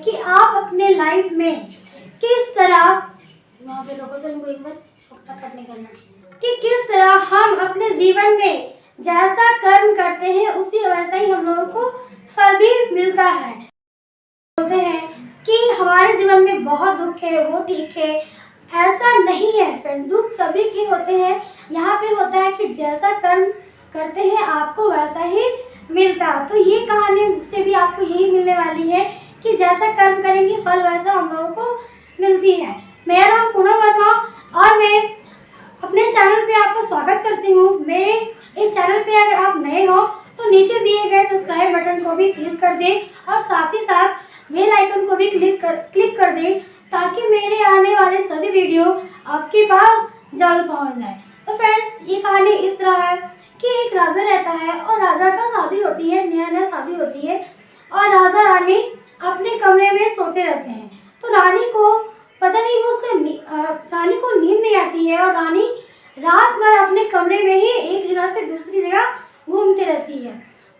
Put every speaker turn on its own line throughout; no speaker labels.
कि आप अपने लाइफ में किस तरह वहाँ पे लोगों तो इनको एक बार कट नहीं करना कि किस तरह हम अपने जीवन में जैसा कर्म करते हैं उसी वैसा ही हम लोगों को फल भी मिलता है। बोलते हैं कि हमारे जीवन में बहुत दुख है, वो ठीक है, ऐसा नहीं है फ्रेंड। दुख सभी के होते हैं। यहाँ पे होता है कि जैसा कर्म करते हैं आपको वैसा ही मिलता। तो ये कहानी से भी आपको यही मिलने वाली है कि जैसा कर्म करेंगे फल वैसा हम लोगों को मिलती है। मेरा नाम पूनम वर्मा और मैं अपने चैनल पे आपका स्वागत करती हूँ। मेरे इस चैनल पे अगर आप नए हो तो नीचे दिए गए सब्सक्राइब बटन को भी क्लिक कर दें और साथ ही साथ बेल आइकन को भी क्लिक कर दें ताकि मेरे आने वाले सभी वीडियो आपके पास जल्द पहुंच जाए। तो फ्रेंड्स, ये कहानी इस तरह है कि एक राजा रहता है और राजा का शादी होती है, नया शादी होती है और राजा रानी अपने कमरे में सोते रहते हैं। तो रानी को पता नहीं वो रानी को नींद नहीं आती है और रानी रात भर अपने कमरे में ही एक जगह से दूसरी जगह घूमती रहती है।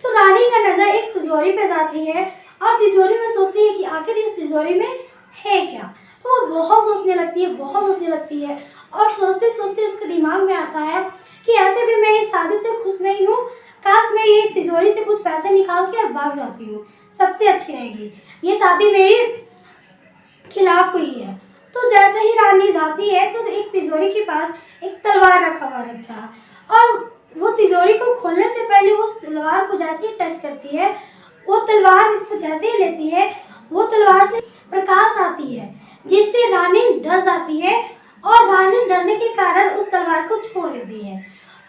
तो रानी का नजर एक तिजोरी पे जाती है और तिजोरी में सोचती है कि आखिर इस तिजोरी में है क्या। तो वो बहुत सोचने लगती है और सोचते सोचते उसके दिमाग में आता है कि ऐसे भी मैं इस शादी से खुश नहीं हूँ, काश मैं ये तिजोरी से कुछ पैसे निकाल के भाग जाती हूँ, सबसे अच्छी रहेगी, ये शादी मेरी खिलाफ हुई है। तो जैसे ही रानी जाती है तो एक तिजोरी के पास एक तलवार रखा हुआ रहता है और वो तिजोरी को खोलने से पहले वो उस तलवार को जैसे ही टच करती है, वो तलवार को जैसे ही लेती है, वो तलवार से प्रकाश आती है जिससे रानी डर जाती है और रानी डरने के कारण उस तलवार को छोड़ देती है।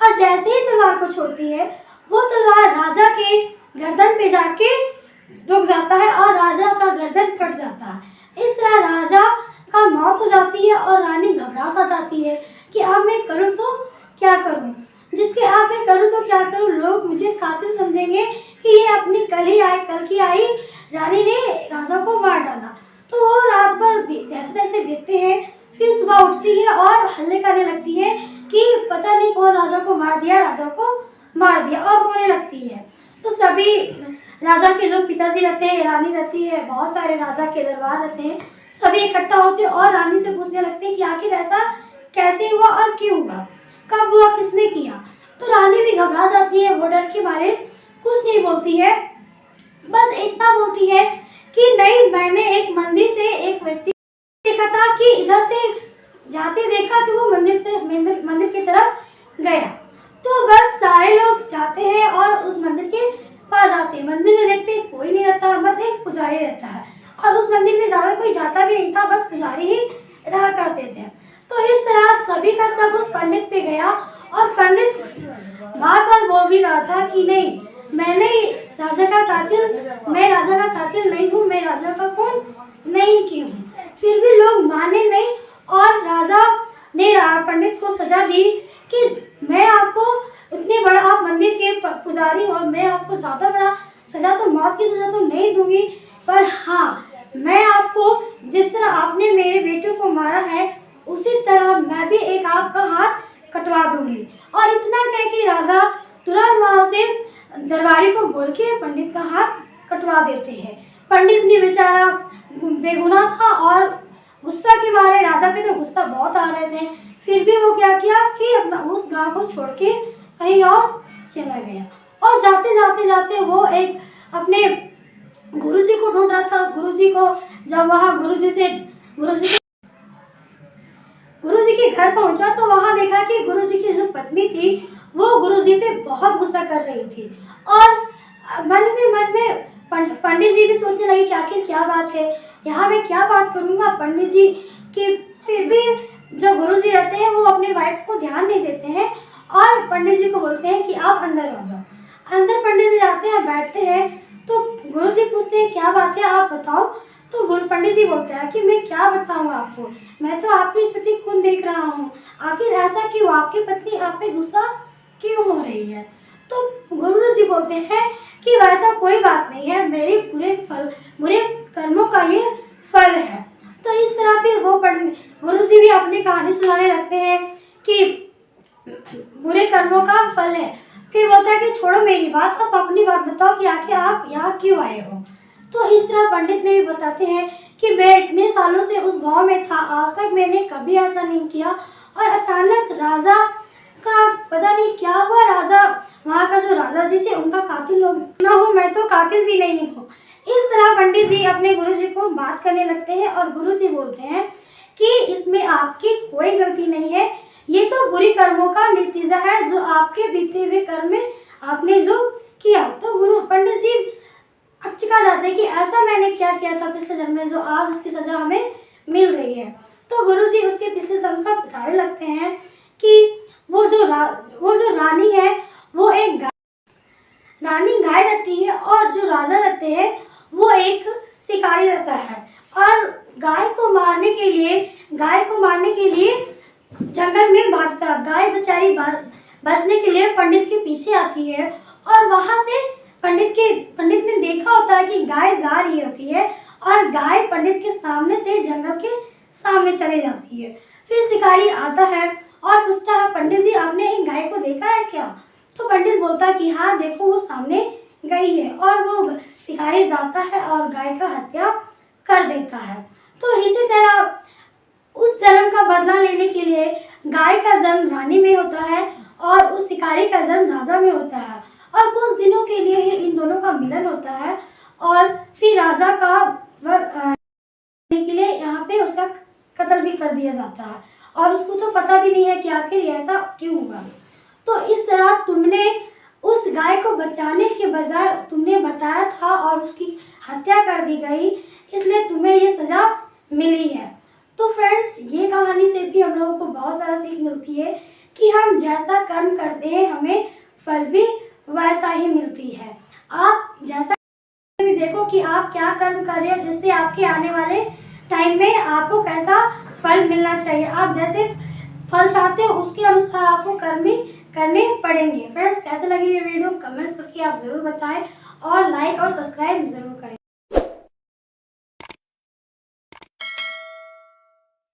और जैसे ही तलवार को छोड़ती है वो तलवार राजा के गर्दन पे जाके रुक जाता है और राजा का गर्दन कट जाता है। इस तरह राजा का मौत हो जाती है और रानी घबरा सा जाती है कि अब मैं करूँ तो क्या करूँ, जिसके अब मैं करूँ तो क्या करूँ, लोग मुझे कातिल समझेंगे कि ये अपनी कल की आई रानी ने राजा को मार डाला। तो वो रात भर जैसे जैसे बीतते हैं फिर सुबह उठती है और हल्ले करने लगती है कि पता नहीं कौन राजा को मार दिया और रोने लगती है। तो सभी राजा के जो पिताजी रहते हैं, रानी रहती है, बहुत सारे राजा के दरबार रहते हैं, सभी इकट्ठा होते हैं और रानी से पूछने लगते हैं कि आखिर ऐसा कैसे हुआ और क्यों हुआ, कब हुआ, किसने किया। तो रानी भी घबरा जाती है, वो डर के मारे कुछ नहीं बोलती है, बस इतना बोलती है कि नहीं, मैंने एक मंदिर से एक व्यक्ति देखा था कि इधर से जाते देखा कि वो मंदिर की तरफ गया। तो बस सारे लोग जाते हैं और उस मंदिर के पास जाते हैं। मंदिर में देखते हैं कोई नहीं रहता, बस एक पुजारी रहता है और उस मंदिर में ज्यादा कोई जाता भी नहीं था, बस पुजारी ही रहा करते थे। तो इस तरह सभी का शक उस पंडित पे गया और पंडित बार बार बोल भी रहा था कि नहीं, मैं राजा का कातिल नहीं हूँ, मैं राजा का खून नहीं की हूँ। फिर भी लोग माने नहीं और राजा ने पंडित को सजा दी कि मैं आपको इतने बड़ा, आप मंदिर के पुजारी हो, मैं आपको ज्यादा बड़ा सजा तो मौत की सजा तो नहीं दूंगी, पर हाँ, मैं आपको जिस तरह आपने मेरे बेटे को मारा है उसी तरह मैं भी एक आपका हाथ कटवा दूंगी। और इतना कह के राजा तुरंत वहां से दरबारी को बोल के पंडित का हाथ कटवा देते हैं। पंडित भी बेचारा बेगुनाह था और गुस्सा के मारे राजा पे तो गुस्सा बहुत आ रहे थे, फिर भी वो क्या किया कि अपना उस गांव को छोड़ के कहीं और चला गया। और जाते वो एक अपने गुरुजी को ढूंढ रहा था। गुरुजी को जब वहाँ गुरुजी के घर पहुंचा तो वहां देखा कि गुरुजी की जो पत्नी थी वो गुरुजी पे बहुत गुस्सा कर रही थी और मन में पंडित जी भी सोचने लगे कि आखिर क्या बात है, यहाँ मैं क्या बात करूँगा पंडित जी की। फिर भी जो गुरुजी रहते हैं वो अपनी वाइफ को ध्यान नहीं देते हैं और पंडित जी को बोलते हैं कि आप अंदर आ जाओ। अंदर पंडित जी आते हैं, बैठते हैं, तो गुरुजी पूछते हैं क्या बात है, आप बताओ। तो पंडित जी बोलते हैं कि मैं क्या बताऊँ आपको, मैं तो आपकी स्थिति खुद देख रहा हूँ, आखिर ऐसा क्यों, आपकी पत्नी आप पे गुस्सा क्यों हो रही है। तो गुरुजी बोलते हैं कि वैसा कोई बात नहीं है, मेरे बुरे कर्मों का ये फल है। तो इस तरह फिर वो गुरुजी भी अपनी कहानी सुनाने लगते हैं कि बुरे कर्मों का फल है। फिर बोलता है कि छोड़ो मेरी बात, आप अपनी बात बताओ कि आखिर आप यहाँ क्यों आए हो। तो इस तरह पंडित ने भी बताते हैं कि मैं इतने सालों से उस गांव में था, आज तक मैंने कभी ऐसा नहीं किया, और अचानक राजा का पता नहीं क्या हुआ, राजा वहाँ का जो राजा जी थे उनका कातिल हो ना हो, मैं तो कातिल भी नहीं हूँ। इस तरह पंडित जी अपने गुरु जी को बात करने लगते हैं और गुरु जी बोलते हैं कि इसमें आपकी कोई गलती नहीं है, ये तो बुरी कर्मों का नतीजा है जो आपके बीते हुए कर्म में आपने जो किया। तो गुरु पंडित जी अचका जाते हैं कि ऐसा मैंने क्या किया था पिछले जन्म में जो आज उसकी सजा हमें मिल रही है। तो गुरु जी उसके पिछले जन्म का बताने लगते हैं कि वो जो रानी है वो एक रानी गाय रहती है और जो राजा रहते हैं वो एक शिकारी रहता है, और गाय को मारने के लिए जंगल में भागता। गाय बेचारी बचने के लिए पंडित के पीछे आती है, और वहां से पंडित ने देखा होता है कि गाय जा रही होती है, और गाय पंडित के सामने से जंगल के सामने चली जाती है। फिर शिकारी आता है और पूछता है, पंडित जी आपने एक गाय को देखा है क्या? तो पंडित बोलता है कि हाँ देखो वो सामने गई है, और वो शिकारी जाता है और गाय का हत्या कर देता है। तो इसी तरह उस जन्म का बदला लेने के लिए गाय का जन्म रानी में होता है और उस शिकारी का जन्म राजा में होता है, और कुछ दिनों के लिए ही इन दोनों का मिलन होता है, और फिर राजा का के लिए यहाँ पे उसका कत्ल भी कर दिया जाता है, और उसको तो पता भी नहीं है कि आखिर ऐसा क्यों हुआ। तो इस तरह तुमने उस गाय को बचाने के बजाय तुमने बताया था और उसकी हत्या कर दी गई, इसलिए तुम्हें ये सजा मिली है। तो फ्रेंड्स, ये कहानी से भी हम लोगों को बहुत सारा सीख मिलती है कि हम जैसा कर्म करते हैं हमें फल भी वैसा ही मिलती है। आप जैसा भी देखो कि आप क्या कर्म कर रहे हो, जिससे आपके आने वाले टाइम में आपको कैसा फल मिलना चाहिए। आप जैसे फल चाहते हो उसके अनुसार आपको कर्म भी करने पड़ेंगे। फ्रेंड्स, कैसे लगी ये वीडियो कमेंट्स करके आप ज़रूर बताएं, और लाइक और सब्सक्राइब ज़रूर करें।